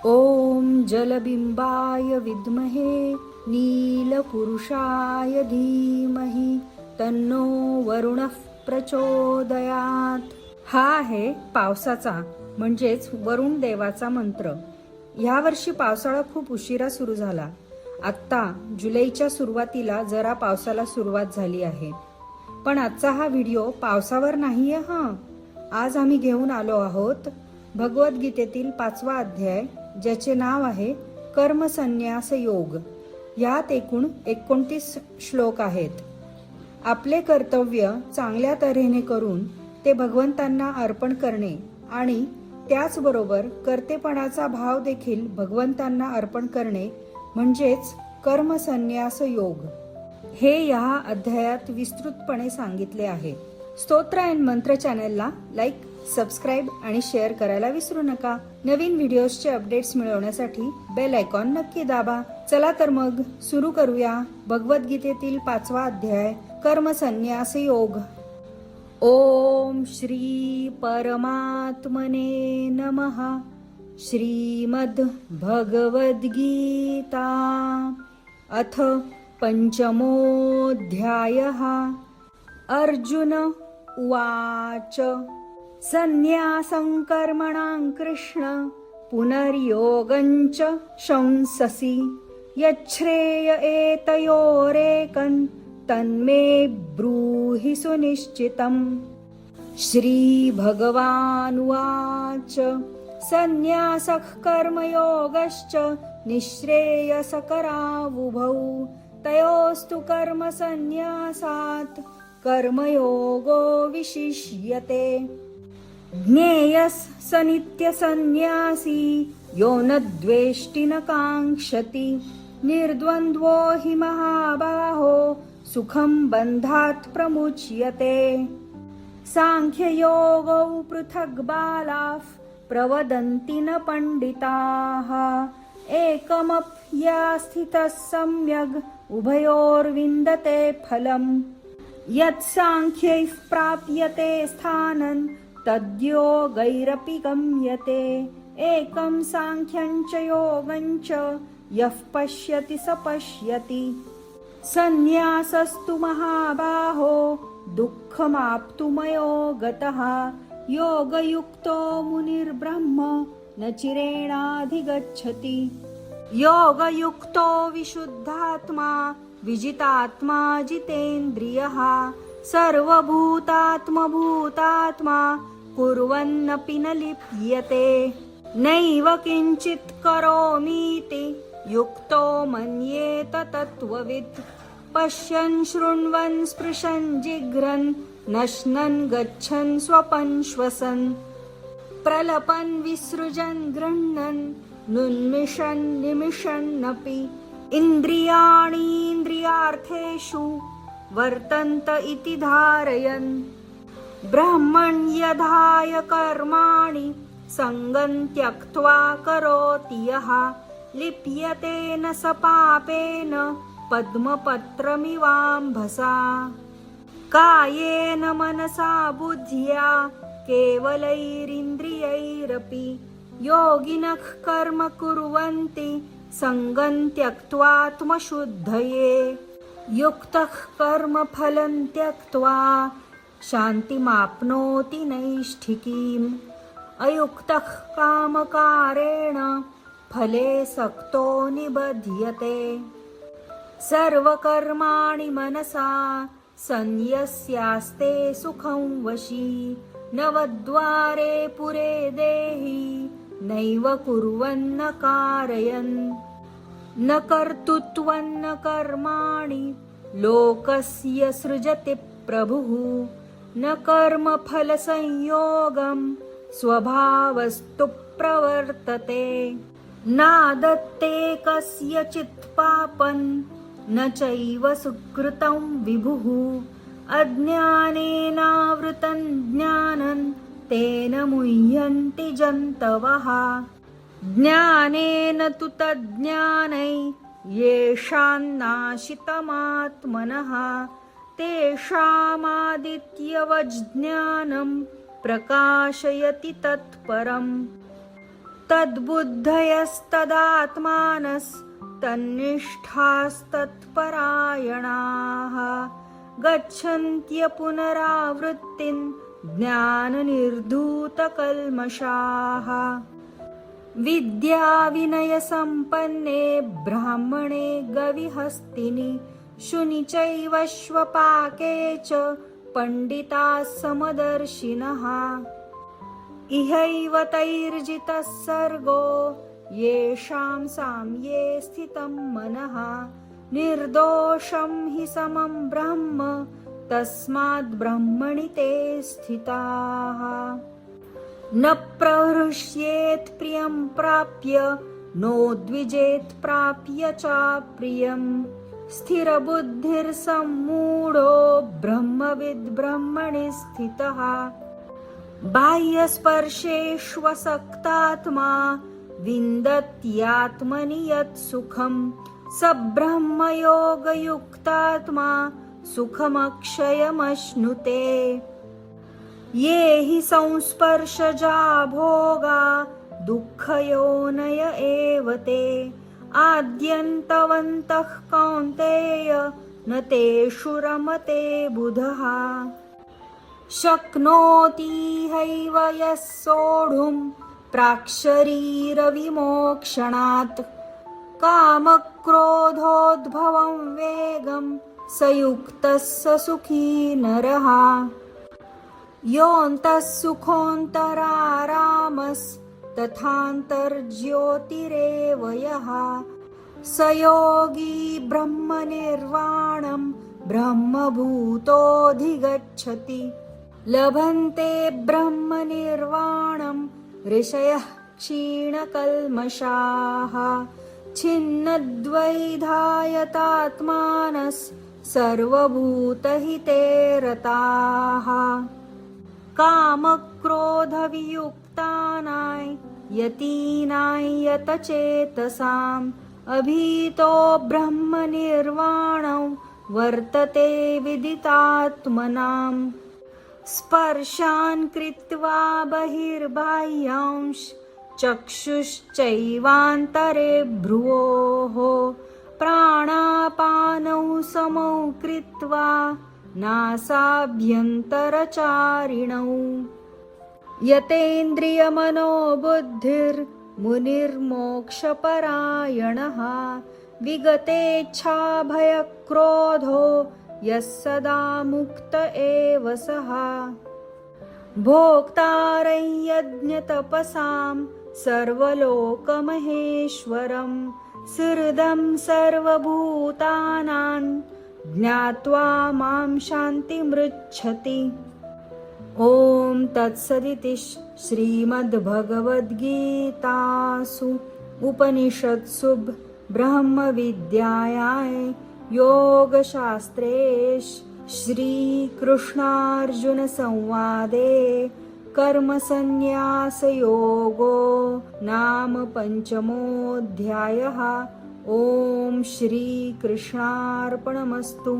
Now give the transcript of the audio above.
ॐ जलबिंबाय विद्महे नीलपुरुषाय धीमहि तन्नो वरुणः प्रचोदयात। हा आहे पावसाचा म्हणजेच वरुण देवाचा मंत्र। यावर्षी पावसाळा खूप उशिरा सुरू झाला। आत्ता जुलैच्या सुरुवातीला जरा पावसाला सुरुवात झाली आहे। पण आजचा हा व्हिडिओ पावसावर नाहीये आज आम्ही घेऊन आलो आहोत भगवद्गीतेतील 5वा अध्याय, ज्याचे नाव आहे कर्मसन्यास योग। यात एकूण 29 श्लोक आहेत। आपले कर्तव्य चांगल्या तऱ्हेने करून ते भगवंतांना अर्पण करणे आणि त्याचबरोबर कर्तेपणाचा भाव देखील भगवंतांना अर्पण करणे म्हणजेच कर्मसन्यास योग हे या अध्यायात विस्तृतपणे सांगितले आहे। स्तोत्र अँड मंत्र चॅनलला लाईक, सबस्क्राईब आणि शेअर करायला विसरू नका। नवीन व्हिडिओजचे अपडेट्स मिळवण्यासाठी बेल आयकॉन नक्की दाबा। चला तर मग सुरू करूया भगवद्गीतेतील 5वा अध्याय कर्मसन्यास योग। ओम श्री परमात्मने नमः। श्रीमद् भगवद्गीता अथ पंचमोऽध्यायः। अर्जुन उवाच संन्यासं कर्मणां कृष्ण पुनर्योगं च शंससि यच्छ्रेय एतयोरेकं तन्मे ब्रूहि सुनिश्चितम्। श्रीभगवानुवाच संन्यासः कर्मयोगश्च निःश्रेयसकरावुभौ तयोस्तु कर्मसन्न्यासात् कर्मयोगो विशिष्यते। ज्ञेयः स नित्यसन्न्यासी यो न द्वेष्टि न काङ्क्षति निर्द्वन्द्वो हि महाबाहो सुखं बन्धात् प्रमुच्यते। सांख्ययोगौ पृथग् बालाः प्रवदन्ति न पण्डिताः एकमप्यास्थितः सम्यग् उभयोर्विन्दते फलम्। यत्साङ्ख्यैः प्राप्यते स्थानं तद्योगैरपि गम्यते। एकं साङ्ख्यं च योगं च यः पश्यति स पश्यति। संन्यासस्तु महाबाहो दुःखमाप्तुमयो गतः योगयुक्तो मुनिर्ब्रह्म न चिरेणाधिगच्छति। योगयुक्तो विशुद्धात्मा विजितात्मा जितेन्द्रियः सर्वभूतात्मभूतात्मा कुर्वन्नपि न लिप्यते। नैव किञ्चित् करोमीति युक्तो मन्येत तत्त्ववित्। पश्यन् शृण्वन् स्पृशन् जिघ्रन् नश्नन् गच्छन् स्वपन् श्वसन् प्रलपन् विसृजन् गृह्णन् नुन्मिषन् निमिषन्नपि इन्द्रियाणीन्द्रियार्थेषु वर्तन्त इति धारयन्। ब्रह्मण्यधाय कर्माणि सङ्गं त्यक्त्वा करोति यः लिप्यते न स पापेन पद्मपत्रमिवाम्भसा। कायेन मनसा बुद्ध्या केवलैरिन्द्रियैरपि योगिनः कर्म कुर्वन्ति सङ्गं त्यक्त्वात्मशुद्धये। युक्तः कर्मफलं त्यक्त्वा शान्तिमाप्नोति नैष्ठिकीम्। अयुक्तः कामकारेण फले सक्तो निबध्यते। सर्वकर्माणि मनसा सन्न्यस्यास्ते सुखं वशी। नवद्वारे पुरे देहि नैव कुर्वन्न कारयन्। न कर्तृत्वं न कर्माणि लोकस्य सृजति प्रभुः। न कर्मफलसंयोगं स्वभावस्तु प्रवर्तते। नादत्ते कस्यचित् पापं न चैव सुकृतं विभुः। अज्ञानेनावृतं ज्ञानं तेन मुह्यन्ति जन्तवः। ज्ञानेन तु तज्ज्ञानै येषां नाशितमात्मनः तेषामादित्यवज्ज्ञानं प्रकाशयति तत्परम्। तद्बुद्धयस्तदात्मानस्तन्निष्ठास्तत्परायणाः गच्छन्त्य पुनरावृत्तिं ज्ञाननिर्धूतकल्मषाः विद्याविनयसम्पन्ने ब्राह्मणे गविहस्तिनि शुनि चैव श्वपाके च पण्डिताः समदर्शिनः इहैव तैर्जितः सर्गो येषां साम्ये स्थितं मनः निर्दोषं हि समं ब्रह्म तस्माद् ब्रह्मणि ते स्थिताः न प्रहृष्येत् प्रियं प्राप्य नोद्विजेत् प्राप्य चाप्रियं स्थिरबुद्धिर्सम्मूढो ब्रह्मविद् ब्रह्मणि स्थितः बाह्यस्पर्शेष्वसक्तात्मा विन्दत्यात्मनि यत् सुखं स ब्रह्मयोगयुक्तात्मा सुखमक्षयमश्नुते ये हि संस्पर्शजा भोगा दुःखयोनय एव ते आद्यन्तवन्तः कौन्तेय न तेषु रमते बुधः शक्नोति हैव यः सोढुं प्राक्शरीरविमोक्षणात् कामक्रोधोद्भवं वेगं स युक्तः स सुखी नरः योऽन्तः सुखोऽन्तरारामस्तथान्तर्ज्योतिरेव यः स योगी ब्रह्मनिर्वाणं ब्रह्मभूतोऽधिगच्छति लभन्ते ब्रह्मनिर्वाणं ऋषयः क्षीणकल्मषाः छिन्नद्वैधायतात्मानः सर्वभूतहिते रताः कामक्रोधवियुक्तानां यतीनां यतचेतसाम् अभीतो ब्रह्मनिर्वाणं वर्तते विदितात्मनाम् स्पर्शान् कृत्वा बहिर्बाह्यांश चक्षुश्चैवान्तरे भ्रुवोः प्राणापानौ समौ कृत्वा नासाभ्यन्तरचारिणौ यतेन्द्रियमनोबुद्धिर्मुनिर्मोक्षपरायणः विगतेच्छाभयक्रोधो यः सदा मुक्त एव सः भोक्तारं यज्ञतपसां सर्वलोकमहेश्वरं सुहृदं सर्वभूतानां ज्ञात्वा मां शान्तिमृच्छति। ॐ तत्सदिति श्रीमद्भगवद्गीतासु उपनिषत्सु ब्रह्मविद्यायां योगशास्त्रे श्रीकृष्णार्जुनसंवादे कर्मसन्न्यासयोगो नाम पञ्चमोऽध्यायः। ॐ श्रीकृष्णार्पणमस्तु।